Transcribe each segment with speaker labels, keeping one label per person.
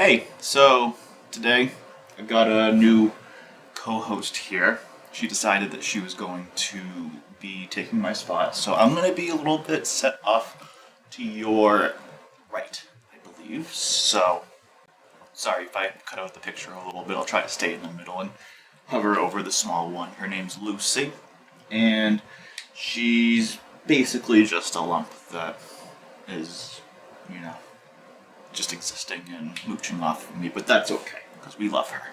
Speaker 1: Hey, so today I've got a new co-host here. She decided that she was going to be taking my spot, so I'm going to be a little bit set off to your right, I believe. So, sorry if I cut out the picture a little bit. I'll try to stay in the middle and hover over the small one. Her name's Lucy, and she's basically just a lump that is, you know, just existing and mooching off of me, but that's okay, because we love her.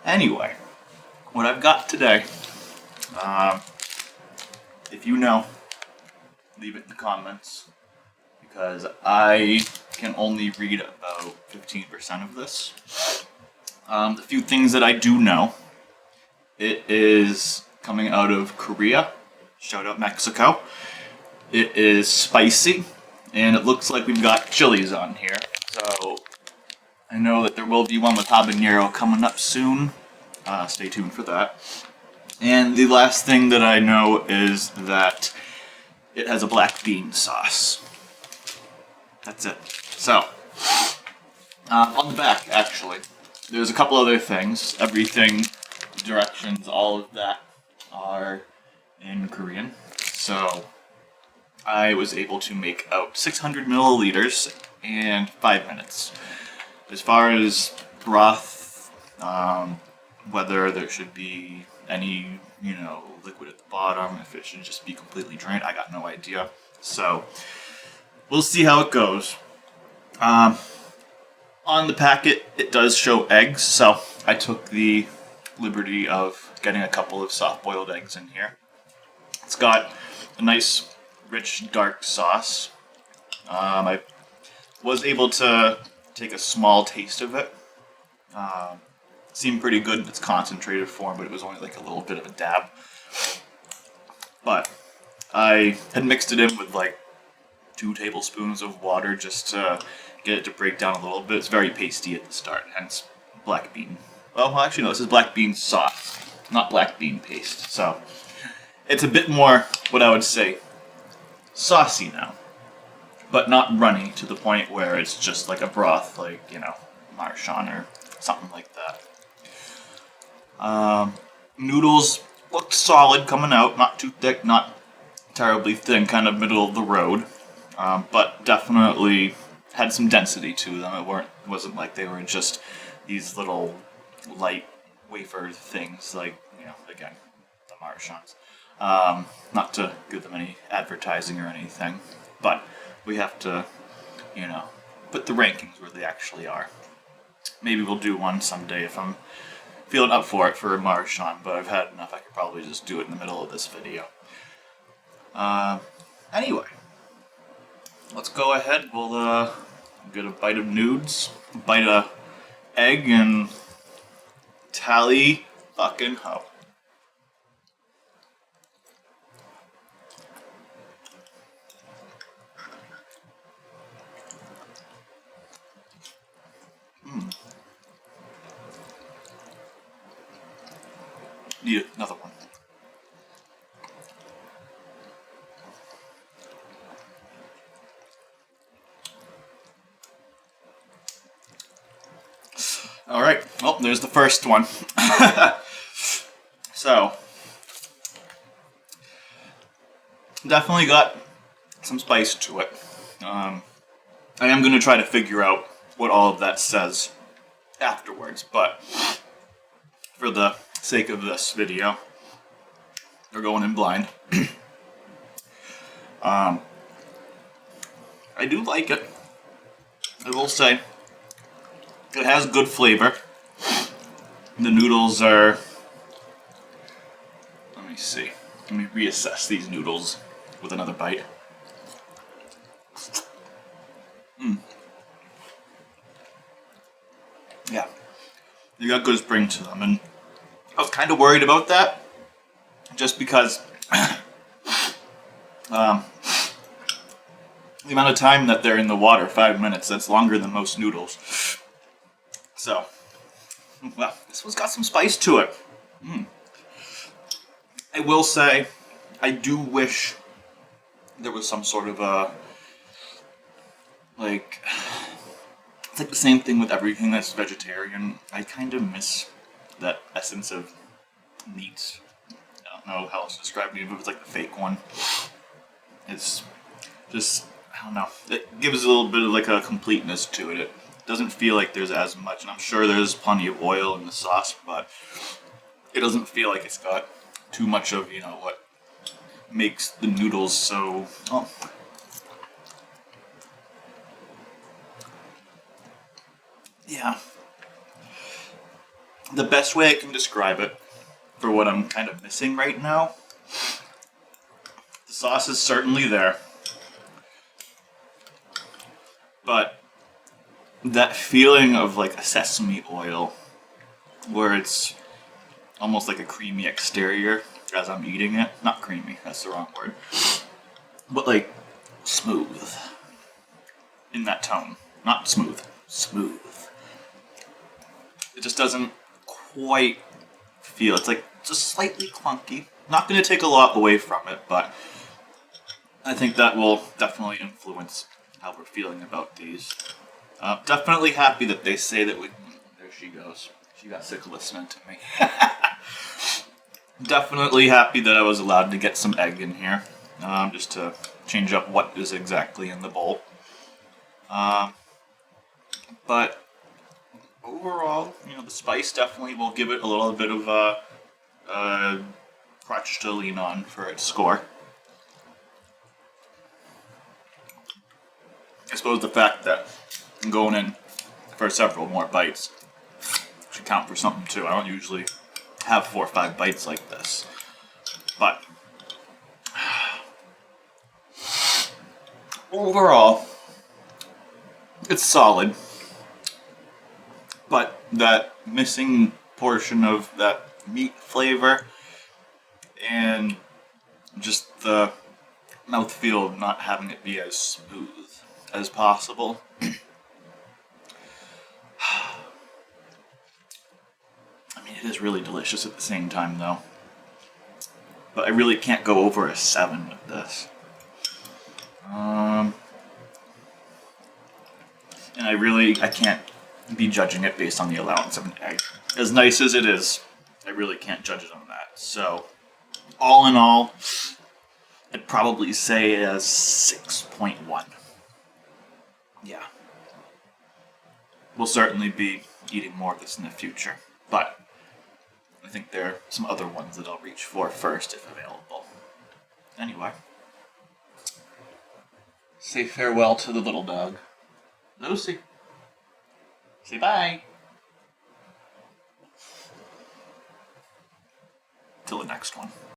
Speaker 1: Anyway, what I've got today, if you know, leave it in the comments, because I can only read about 15% of this. The few things that I do know, it is coming out of Korea, shout out Mexico. It is spicy, and it looks like we've got chilies on here. So I know that there will be one with habanero coming up soon. Stay tuned for that. And the last thing that I know is that it has a black bean sauce. That's it. So, on the back, actually, there's a couple other things. Everything, directions, all of that are in Korean. So I was able to make out 600 milliliters in 5 minutes. As far as broth, whether there should be any, liquid at the bottom, if it should just be completely drained, I got no idea. So we'll see how it goes. On the packet, it does show eggs, so I took the liberty of getting a couple of soft-boiled eggs in here. It's got a nice rich dark sauce. I was able to take a small taste of it. Seemed pretty good in its concentrated form, but it was only like a little bit of a dab. But I had mixed it in with like 2 tablespoons of water just to get it to break down a little bit. It's very pasty at the start, hence black bean. Well, actually no, this is black bean sauce, not black bean paste. So it's a bit more, what I would say, saucy now, but not runny to the point where it's just like a broth, like, Marchand or something like that. Noodles looked solid coming out, not too thick, not terribly thin, kind of middle of the road, but definitely had some density to them. It wasn't like they were just these little light wafer things, like, again, the Marchands. Not to give them any advertising or anything, but we have to, put the rankings where they actually are. Maybe we'll do one someday if I'm feeling up for it for a Marchand, but I've had enough. I could probably just do it in the middle of this video. Anyway, let's go ahead. We'll get a bite of nudes, a bite of egg, and tally fucking ho. Need another one. Alright, well, there's the first one. So, definitely got some spice to it. I am going to try to figure out what all of that says afterwards, but for the sake of this video, we're going in blind. I do like it. I will say it has good flavor. The noodles are... Let me see. Let me reassess these noodles with another bite. Yeah. They got good spring to them, and I was kind of worried about that, just because the amount of time that they're in the water, 5 minutes, that's longer than most noodles. So, well, this one's got some spice to it. I will say, I do wish there was some sort of a, like, It's like the same thing with everything that's vegetarian. I kind of miss that essence of meat. I don't know how else to describe it, but it's like the fake one. It's just, I don't know. It gives a little bit of like a completeness to it. It doesn't feel like there's as much, and I'm sure there's plenty of oil in the sauce, but it doesn't feel like it's got too much of, what makes the noodles so... Oh. Yeah. The best way I can describe it, for what I'm kind of missing right now, the sauce is certainly there, but that feeling of like a sesame oil, where it's almost like a creamy exterior as I'm eating it. Not creamy, that's the wrong word. But like smooth. In that tone. Not smooth. Smooth. It just doesn't quite feel. It's like just slightly clunky. Not going to take a lot away from it, but I think that will definitely influence how we're feeling about these. Definitely happy that they say that we... There she goes. She got sick of listening to me. Definitely happy that I was allowed to get some egg in here. Just to change up what is exactly in the bowl. But overall, the spice definitely will give it a little bit of a crutch to lean on for its score. I suppose the fact that I'm going in for several more bites should count for something too. I don't usually have 4 or 5 bites like this. But overall, it's solid. But that missing portion of that meat flavor and just the mouthfeel of not having it be as smooth as possible. I mean, it is really delicious at the same time, though. But I really can't go over a 7 with this. And I can't be judging it based on the allowance of an egg. As nice as it is, I really can't judge it on that. So, all in all, I'd probably say a 6.1. Yeah. We'll certainly be eating more of this in the future, but I think there are some other ones that I'll reach for first if available. Anyway. Say farewell to the little dog. Lucy. Say bye. Till the next one.